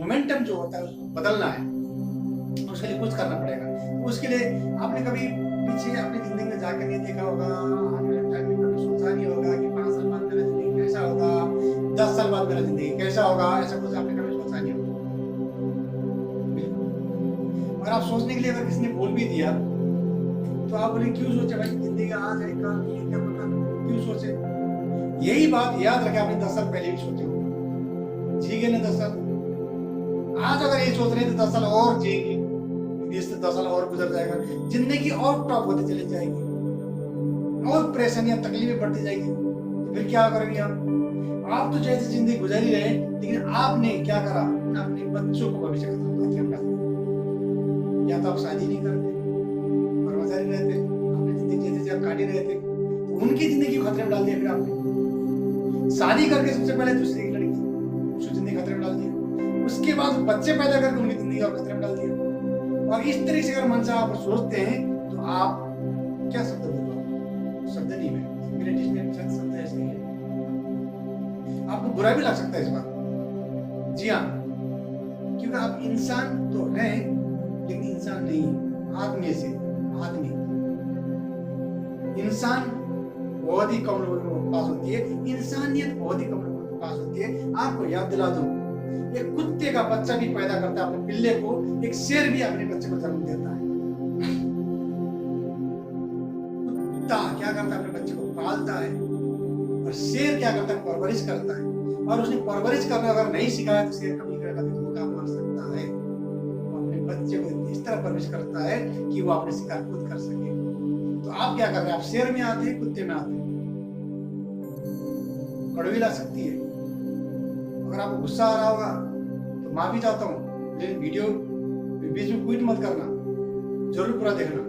Momentum जो होता है उसको बदलना है, उसके लिए कुछ करना पड़ेगा। तो उसके लिए आपने कभी पीछे अपनी जिंदगी में जाकर नहीं देखा होगा, आने वाले टाइम में कभी सोचा नहीं होगा कि 5 साल बाद मेरा जिंदगी कैसा होगा, 10 साल बाद मेरा जिंदगी कैसा होगा, ऐसा कुछ आपने कभी सोचा नहीं होगा। और आप सोचने के लिए अगर किसी ने बोल भी दिया तो आप बोले क्यों सोचे भाई, जिंदगी आज है कल नहीं है, क्या पता, क्यों सोचे। यही बात याद रखे, आपने 10 साल पहले भी सोचे होंगे, जी गए ना 10 साल। आज अगर ये सोच रहे हैं तो 10 साल और जिएंगे, इससे 10 साल और गुजर जाएगा, जिंदगी और टॉप होती चली जाएगी और परेशानियां तकलीफें बढ़ती जाएगी। तो फिर क्या करेंगे आप तो जैसे जिंदगी गुजर ही रहे, लेकिन आपने क्या करा, अपने बच्चों को भविष्य खतरे में डाल दिया। या तो आप शादी नहीं करते, कर्मचारी रहते, अपनी जिंदगी जैसे आप काटे रहे थे, तो उनकी जिंदगी को खतरे में डाल दिया। फिर आपने शादी करके सबसे पहले दूसरी लड़की उसकी जिंदगी खतरे में डाल दिया, उसके बाद बच्चे पैदा करके उनकी जिंदगी और खतरे में डाल दिया। और इस तरीके से अगर मन से आप सोचते हैं तो आप क्या शब्द बोलो, शब्द नहीं है मेरे डिक्शनरी में शब्द ऐसे ही है। आपको बुरा भी लग सकता है इस बात, जी हाँ, क्योंकि आप इंसान तो हैं लेकिन इंसान नहीं, आदमी से आदमी। इंसान बहुत ही कम लोगों के पास होती है, इंसानियत बहुत ही कम लोगों के पास होती है। आपको याद दिला दूं, एक कुत्ते का बच्चा भी पैदा करता है अपने पिल्ले को, एक शेर भी अपने बच्चे को जन्म देता है। कुत्ता क्या करता है, अपने बच्चे को पालता है, और शेर क्या करता है, परवरिश करता है। और उसने परवरिश करना अगर नहीं सिखाया तो शेर कभी भूखा मर सकता है। वो अपने बच्चे को इस तरह परवरिश करता है कि वो अपने शिकार खुद कर सके। तो आप क्या कर रहे हैं, आप शेर में आते हैं, कुत्ते में आते हैं। कड़वी लग सकती है, अगर आपको गुस्सा आ रहा होगा तो माफी चाहता हूँ, लेकिन वीडियो बीच में क्विट मत करना, जरूर पूरा देखना।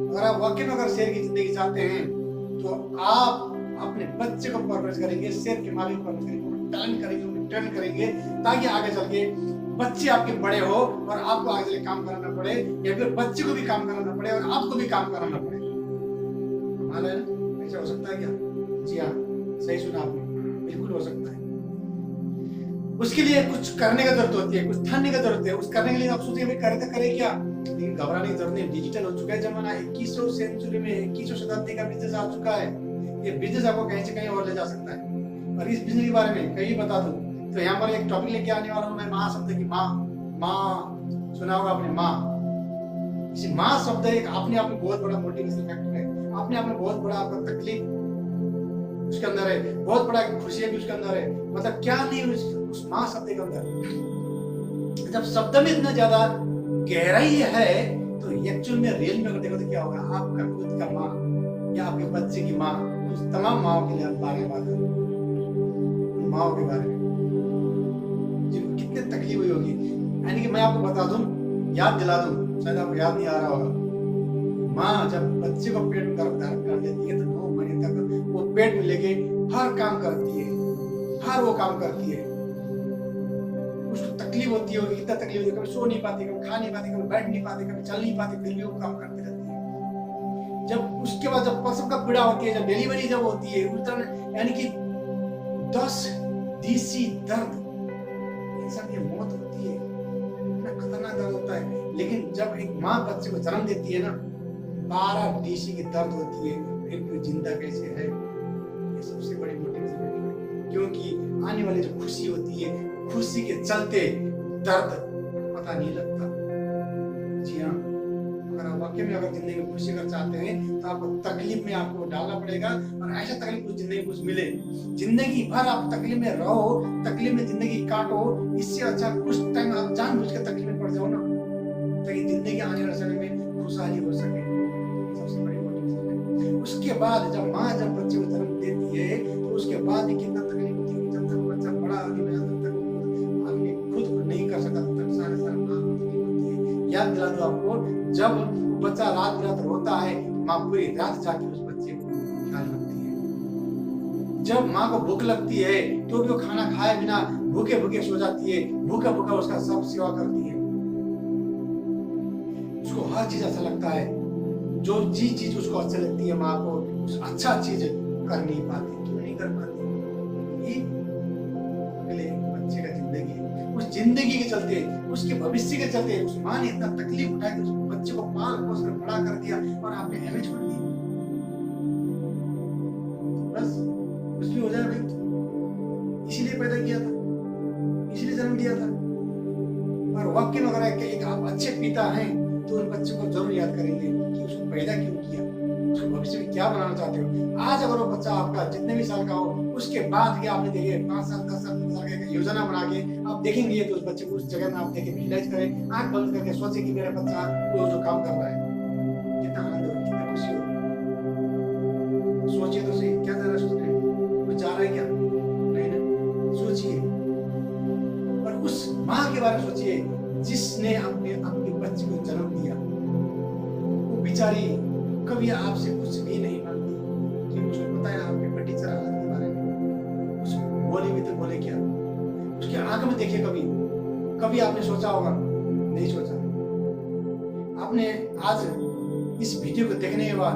अगर आप वाकई में अगर शेर की जिंदगी चाहते हैं तो आप अपने बच्चे को परवरिश करेंगे, शेर के मालिक को परवरिश करेंगे, टर्न करेंगे, ट्रेन करेंगे, ताकि आगे चल के बच्चे आपके बड़े हो और आपको आगे चल काम कराना पड़े, या फिर बच्चे को भी काम कराना पड़े और आपको भी काम कराना पड़े। माना है ना, ऐसा हो सकता है क्या? जी हाँ, सही सुना आपने, बिल्कुल हो सकता है। उसके लिए कुछ करने की जरूरत होती है, कुछ ठानने की जरूरत है। उस करने के लिए आप सोचिए भाई करे तो करे क्या, लेकिन घबराने की जरूरत नहीं। डिजिटल हो चुका है जमाना, 21वीं सेंचुरी में 21वीं शताब्दी का बिजनेस आ चुका है। ये बिजनेस आपको कहीं से कहीं और ले जा सकता है। और इस बिजनेस के बारे में कहीं बता दूं तो यहाँ पर एक टॉपिक लेके आने वाला हूँ मैं, माँ शब्द की। माँ सुना होगा आपने, माँ। इसी माँ शब्द एक अपने आप में बहुत बड़ा मोटिवेशन फैक्टर है, अपने आप में बहुत बड़ा आपका तकलीफ उसके अंदर है, बहुत बड़ा खुशियां भी उसके अंदर है। मतलब क्या नहीं उस माँ शब्द के अंदर। जब शब्द में इतना ज्यादा गहराई है तो एक्चुअल में रियल में अगर देखो तो क्या होगा, आपका खुद का माँ या आपके बच्चे की माँ, उस तमाम माओ के लिए आप बारे में बात करो, माओ के बारे में जिनको कितने तकलीफ हुई होगी। यानी कि मैं आपको बता दूं, याद दिला दूं, शायद आपको याद नहीं आ रहा होगा, माँ जब बच्चे को पेट में गर्भ धारण कर लेती है तो 9 महीने तक वो पेट में लेके हर काम करती है, हर वो काम करती है। उसको तकलीफ होती होगी, कितना तकलीफ होती है, कभी सो नहीं पाती, कभी खा नहीं पाती, कभी बैठ नहीं पाती, कभी चल नहीं पाती, फिर भी वो काम करती रहती है। जब उसके बाद जब प्रसव का पीड़ा होती है, जब डिलीवरी जब होती है, उस तरह यानी कि 10 डीसी दर्द, इंसान की मौत होती है, इतना खतरनाक दर्द होता है। लेकिन जब एक माँ बच्चे को जन्म देती है ना, 12 डीसी की दर्द होती है, फिर कोई जिंदा कैसे है, ये सबसे बड़ी मोटिवेशन है। क्योंकि आने वाली जो खुशी होती है, खुशी के चलते दर्द पता नहीं लगता। जी हाँ, अगर आप वाकई में अगर जिंदगी में खुशी अगर चाहते हैं तो आपको तकलीफ में आपको डालना पड़ेगा, और ऐसा तकलीफ कुछ जिंदगी कुछ मिले, जिंदगी भर आप तकलीफ में रहो, तकलीफ में जिंदगी काटो, इससे अच्छा कुछ टाइम आप जानबूझ के तकलीफ में पड़ जाओ ना, ताकि जिंदगी आने वाले समय में खुशहाली हो सके। सबसे बड़ी मोटिवेशन है। उसके बाद जब माँ जब बच्चे को जन्म देती है तो उसके बाद भी कितना तकलीफ होती है, जब तक बच्चा बड़ा आदमी तब तक आदमी खुद नहीं कर सकता, तब तक सारे सारे माँ को तकलीफ होती है। याद दिला दो आपको, जब बच्चा रात बिरात रोता है, माँ पूरी रात जाके उस बच्चे को ख्याल रखती है। जब माँ को भूख लगती है तो भी वो खाना खाए बिना भूखे भूखे सो जाती है, भूखा भूखा उसका सब सेवा करती है। उसको हर चीज अच्छा लगता है, जो चीज उसको अच्छी लगती है माँ को, उस अच्छा चीज कर नहीं पाती। क्यों नहीं कर पाती? ये अगले बच्चे का जिंदगी, उस जिंदगी के चलते, उसके भविष्य के चलते उस माँ ने इतना तकलीफ उठाई, उस बच्चे को पाल पोस कर बड़ा कर दिया और आपने हमें छोड़ दिया। बस कुछ भी हो जाए भाई, इसीलिए पैदा किया था, इसीलिए जन्म दिया था। और वाकई में अगर एक आप अच्छे पिता हैं तो उन बच्चों को जरूर याद करेंगे कि उसको पैदा क्यों किया, उसको भविष्य में क्या बनाना चाहते हो। आज अगर वो बच्चा आपका जितने भी साल का हो, उसके बाद के आपने देखे 5 साल 10 साल 15 साल का योजना बना के आप देखेंगे तो उस बच्चे को उस जगह में आप देखे विजुलाइज करें, आंख बंद करके सोचे कि मेरा बच्चा वो जो काम कर रहा है, कितना आनंद हो, कितना खुशी हो। सोचिए तो सही, क्या जा रहा है, सोच रहे हैं कुछ जा रहा है क्या, नहीं ना, सोचिए। और उस माँ के बारे में सोचिए जिसने अपने बच्चे को जन्म दिया। वो बेचारी कभी आपसे कुछ भी नहीं मांगती कि उसको पता है आपके बड़ी हालत के बारे में, कुछ बोले भी तो बोले क्या, उसके आंख में देखिए। कभी आपने सोचा होगा, नहीं सोचा। आपने आज इस वीडियो को देखने के बाद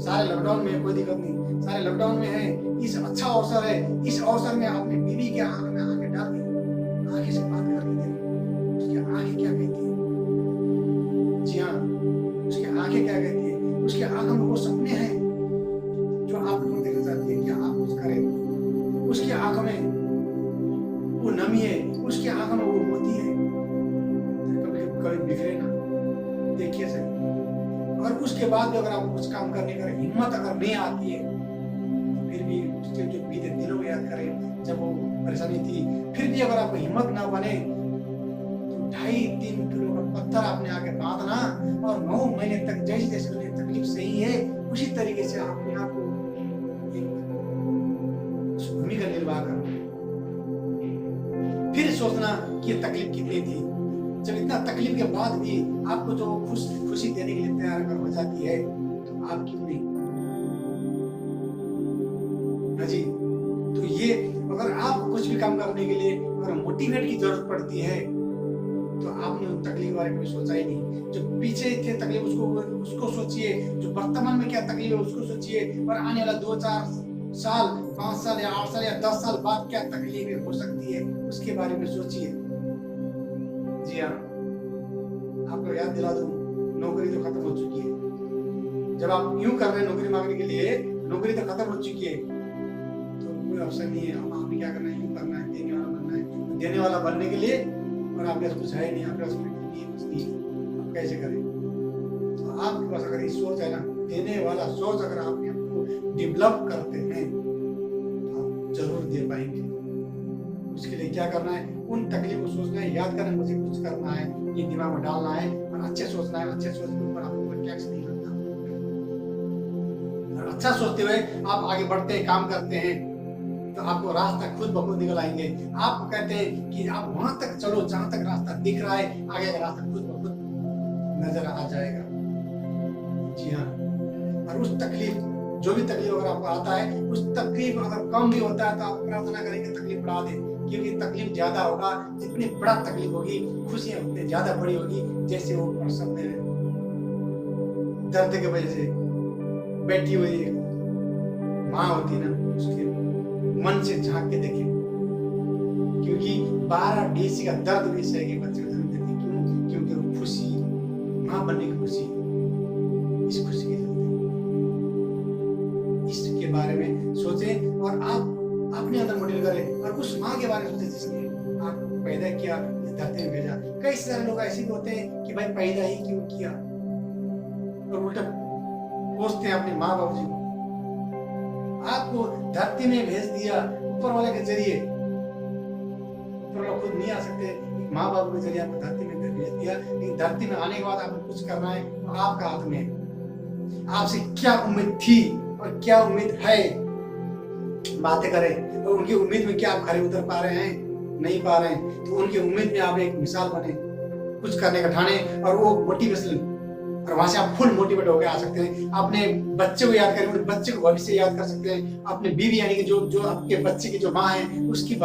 सारे लॉकडाउन में कोई दिक्कत नहीं, सारे लॉकडाउन में है, इस अच्छा अवसर है, इस अवसर में आपने बीवी के आंख में आंखें डाल दी, आंखें से बात कर ली, उसकी आंखें क्या कहती है। जी हाँ, उसकी आंखें क्या कहती है, उसके आंखों में वो सपने हैं जो आप लोग देखना चाहती है कि आप कुछ करें। उसकी आंखों में वो नमी है, उसकी आंखों में वो मोती है। कभी बिखरे ना, देखिए सही। और उसके बाद भी अगर आपको कुछ काम करने का हिम्मत अगर नहीं आती है, फिर भी उसके जो बीते दिनों को याद करें जब वो परेशानी थी, फिर भी अगर आपको हिम्मत ना बने तो 2.5-3 किलो का पत्थर आपने आगे बांधना और 9 महीने तक जैसे जैसे उन्हें तकलीफ सही है उसी तरीके से अपने आप को भूमिका निर्वाह करना। फिर सोचना कि ये तकलीफ कितनी थी। जब इतना तकलीफ के बाद भी आपको जो खुशी देने के लिए तैयार अगर हो जाती है तो आप क्यों नहीं। हाँ जी, तो ये अगर आप कुछ भी काम करने के लिए अगर मोटिवेट की जरूरत पड़ती है तो आपने उन तकलीफ के बारे में सोचा ही नहीं। जो पीछे थे तकलीफ उसको सोचिए, जो वर्तमान में क्या तकलीफ है उसको सोचिए, और आने वाला 2-4 साल 5 साल या 8 साल या 10 साल बाद क्या तकलीफें हो सकती है उसके बारे में सोचिए। जी हाँ, आपको याद दिला दूं, नौकरी तो खत्म हो चुकी है। जब आप यूं कर रहे हैं नौकरी मांगने के लिए, नौकरी तो खत्म हो चुकी है, तो कोई अवसर नहीं है। अब आपने क्या करना है, यूं करना है, देने वाला बनना है। देने वाला बनने के लिए और आपके पास कुछ है नहीं, आपके पास कुछ नहीं, आप कैसे करें। तो आपके पास अगर ये सोच है ना, देने वाला सोच अगर आप आपको डेवलप करते हैं तो आप जरूर दे पाएंगे। उसके लिए क्या करना है, उन तकलीफ को सोचना है, याद करना है मुझे कुछ करना है, ये दिमाग में डालना है और अच्छे सोचना है। अच्छे सोच के ऊपर आपको कोई टैक्स नहीं लगता। और अच्छा सोचते हुए आप आगे बढ़ते हैं, काम करते हैं तो आपको रास्ता खुद ब खुद निकल आएंगे। आप कहते हैं कि आप वहां तक चलो जहां तक रास्ता दिख रहा है, आगे का रास्ता खुद ब खुद नजर आ जाएगा। जी हाँ, और उस तकलीफ, जो भी तकलीफ अगर आपको आता है, उस तकलीफ अगर कम भी होता है तो आप प्रार्थना करेंगे तकलीफ बढ़ा दे, क्योंकि तकलीफ ज्यादा होगा, जितनी बड़ा तकलीफ होगी खुशियां उतनी ज्यादा बड़ी होगी। जैसे वो प्रसव में दर्द की वजह से बैठी हुई माँ होती ना, उसके मन से झांक के देखे, क्योंकि 12 डीसी का दर्द भी सह के बच्चे को जन्म देती। क्यों? क्योंकि वो खुशी, माँ बनने की खुशी, इस खुशी के चलते इसके बारे में सोचें और आप अपने अंदर मॉडल करें और उस माँ के बारे में सोचें जिसने आपको पैदा किया, इस धरती में भेजा। कई सारे लोग ऐसे भी होते हैं कि भाई पैदा ही क्यों किया, और उल्टा पूछते हैं अपने माँ बाबू जी को। आपको धरती में भेज दिया ऊपर वाले के जरिए, ऊपर वाला खुद नहीं आ सकते, माँ बाबू के जरिए आपको धरती में भेज दिया। लेकिन धरती में आने के बाद आपको कुछ करना है तो आपका हाथ में है। आपसे क्या उम्मीद थी और क्या उम्मीद है, बातें करें। और उनकी उम्मीद में क्या आप खरे उतर पा रहे हैं, नहीं पा रहे हैं, तो उनकी उम्मीद में आप एक मिसाल बने, कुछ करने का ठाने, और वो मोटिवेशन, और वहां से आप फुल मोटिवेट होकर आ सकते हैं। अपने बच्चे को याद करें, अपने बच्चे को भविष्य याद कर सकते हैं। अपने बीवी यानी कि जो आपके बच्चे की जो माँ है उसकी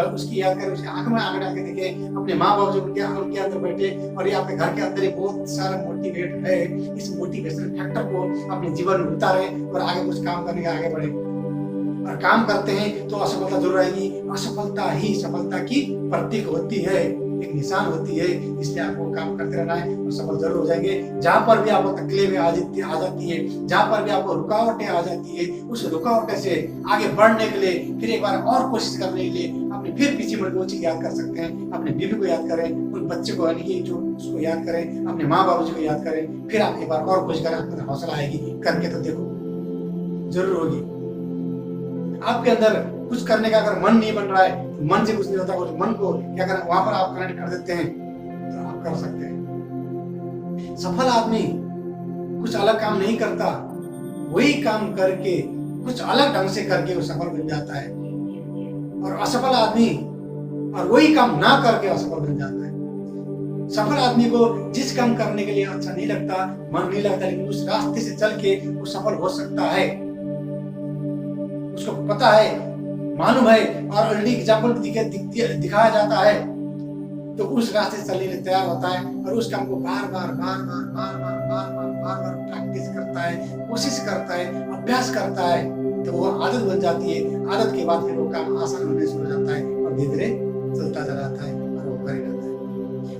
याद करें, उसकी आंख में आंख डाल के देखें। अपने माँ बाप जो उनके अंदर बैठे, और ये आपके घर के अंदर ही बहुत सारा मोटिवेट है। इस मोटिवेशन फैक्टर को अपने जीवन में उतारें और आगे कुछ काम करने के आगे बढ़े। और काम करते हैं तो असफलता जरूर आएगी, असफलता ही सफलता की प्रतीक होती है। एक निशान होती है, इसलिए आपको काम करते रहना है और सफल जरूर हो जाएंगे। जहां पर भी आपको तकलीफें आ जाती है, जहां पर भी आपको रुकावटें आ जाती है, उस रुकावटें से आगे बढ़ने के लिए फिर एक बार और कोशिश करने के लिए अपने फिर पीछे मुड़ के वो चीज याद कर सकते हैं। अपने बीवी को याद करें, उन बच्चे को यानी कि जो उसको याद करें, अपने माँ बाबू जी को याद करें, फिर आप एक बार और कोशिश करें, आपको हौसला आएगी, करके तो देखो जरूर होगी। आपके अंदर कुछ करने का अगर मन नहीं बन रहा है, मन से कुछ नहीं होता, उस मन को क्या करना, वहां पर आप कनेक्ट कर देते हैं तो आप कर सकते हैं। सफल आदमी कुछ अलग काम नहीं करता, वही काम करके कुछ अलग ढंग से करके वो सफल बन जाता है। और असफल आदमी और वही काम ना करके असफल बन जाता है। सफल आदमी को जिस काम करने के लिए अच्छा नहीं लगता, मन नहीं लगता, लेकिन उस रास्ते से चल के वो सफल हो सकता है। उसको पता है, मालूम है और ऑलरेडी एग्जाम्पल दिखाया जाता है, तो उस रास्ते से चलने के लिए तैयार होता है और उस काम को बार बार प्रैक्टिस करता है, कोशिश करता है, अभ्यास करता है, तो वो आदत बन जाती है। आदत के बाद फिर वो काम आसान होने शुरू हो जाता है और धीरे धीरे चलता चला जाता है और वो कर ही जाता है।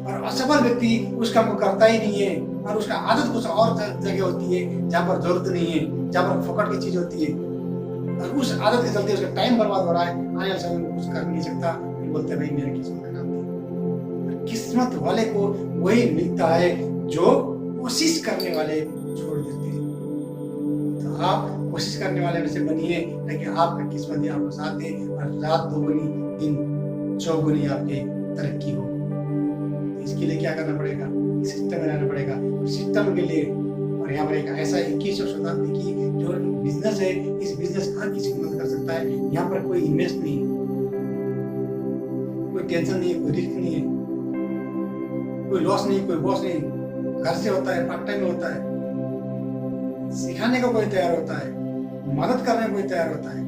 और असफल व्यक्ति उस काम को करता ही नहीं है और उसका आदत कुछ और जगह होती है जहाँ पर जरूरत नहीं है, जहाँ पर फोकट की चीज होती है, और उस आदत के चलते उसका टाइम बर्बाद हो रहा है, आने वाले समय में कुछ कर नहीं सकता, फिर बोलते भाई मेरे किस्मत का काम नहीं। किस्मत वाले को वही मिलता है जो कोशिश करने वाले छोड़ देते हैं। तो आप कोशिश करने वाले में से बनिए, ताकि आपका किस्मत ही आपको साथ दे और रात दोगुनी दिन चौगुनी आपकी तरक्की हो। इसके लिए क्या करना पड़ेगा, सिस्टम में रहना पड़ेगा। सिस्टम के लिए और यहाँ पर एक ऐसा 21वीं शताब्दी की जो बिजनेस है, इस बिजनेस हर किसी की मदद कर सकता है। यहाँ पर कोई इन्वेस्ट नहीं है, कोई टेंशन नहीं है, कोई रिस्क नहीं है, कोई लॉस नहीं, कोई बॉस नहीं, घर से होता है, पार्ट टाइम में होता है, सिखाने को कोई तैयार होता है, मदद करने को कोई तैयार होता है।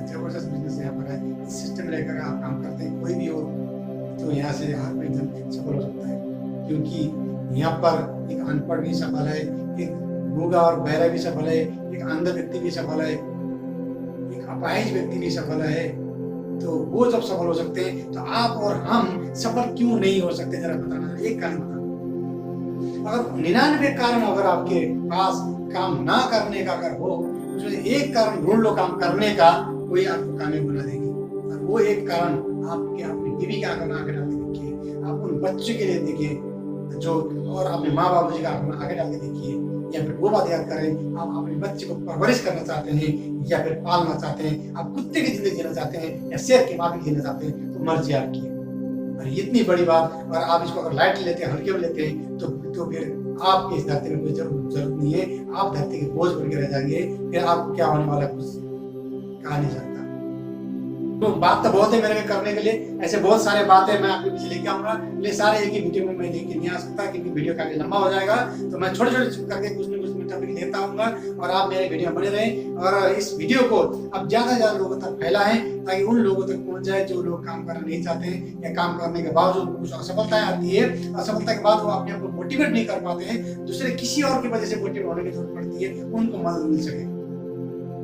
जबरदस्त बिजनेस यहाँ पर है। इस सिस्टम लेकर आप काम करते हैं, कोई भी हो तो यहाँ से हर कोई सफल हो सकता है, क्योंकि यहाँ पर एक अनपढ़ भी सफल है, एक गूंगा और बहरा भी सफल है, एक अंधा व्यक्ति भी सफल है, एक अपाहिज व्यक्ति भी सफल है। तो वो जब सफल हो सकते हैं तो आप और हम सफल क्यों नहीं हो सकते, जरा बताना। एक कारण बताना, अगर 99 कारण अगर आपके पास काम ना करने का अगर हो, तो एक कारण ढूंढ लो काम करने का, कोई आपको कामयाब बना देगी। और वो एक कारण आपके अपनी बीवी का आगे डाल के देखिए, आप उन बच्चों के लिए देखिए जो, और अपने माँ बाबू जी का आगे डाल के देखिए, या फिर वो बात याद करें, आप अपने बच्चे को परवरिश करना चाहते हैं या फिर पालना चाहते हैं, आप कुत्ते की जिंदगी जीना चाहते हैं या शेर की माफी जीना चाहते हैं, तो मर्जी आपकी है। और इतनी बड़ी बात, और आप इसको अगर लाइटली लेते हैं, हल्के में लेते हैं, तो फिर आपकी इस धरती में कोई जरूरत नहीं है, आप धरती के बोझ बन के रह जाएंगे। फिर आपको क्या होने वाला कुछ कहा नहीं सकता। तो बात तो बहुत है मेरे करने के लिए, ऐसे बहुत सारे बातें मैं आपके पीछे लेके आऊंगा, ले सारे एक ही वीडियो में मैं लेके नहीं आ सकता, क्योंकि वीडियो काफी लंबा हो जाएगा। तो मैं छोटे छोटे करके कुछ न कुछ टॉपिक लेता आऊंगा और आप मेरे वीडियो बने रहें, और इस वीडियो को अब ज्यादा से ज्यादा लोगों तक फैलाएं, ताकि उन लोगों तक पहुंच जाए जो लोग काम करना नहीं चाहते हैं, या काम करने के बावजूद कुछ असफलताएं आती है, असफलता के बाद वो अपने आप को मोटिवेट नहीं कर पाते हैं, दूसरे किसी और की वजह से मोटिवेट होने की जरूरत पड़ती है, उनको मदद मिल सके।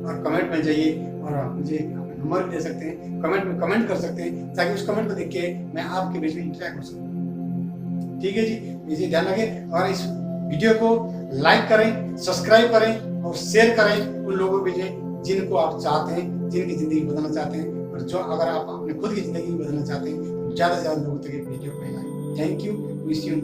और कमेंट में जाइए और मुझे नंबर भी दे सकते हैं, कमेंट में कमेंट कर सकते हैं, ताकि उस कमेंट को देख के मैं आपके बीच में इंटरेक्ट हो सकूं। ठीक है जी, इसे ध्यान रखें और इस वीडियो को लाइक करें, सब्सक्राइब करें और शेयर करें उन लोगों के बीच जिनको आप चाहते हैं, जिनकी जिंदगी बदलना चाहते हैं, और जो अगर आप अपने खुद की जिंदगी बदलना चाहते हैं, तो ज्यादा से ज्यादा लोगों तक वीडियो फैलाएं। Thank you, wish you.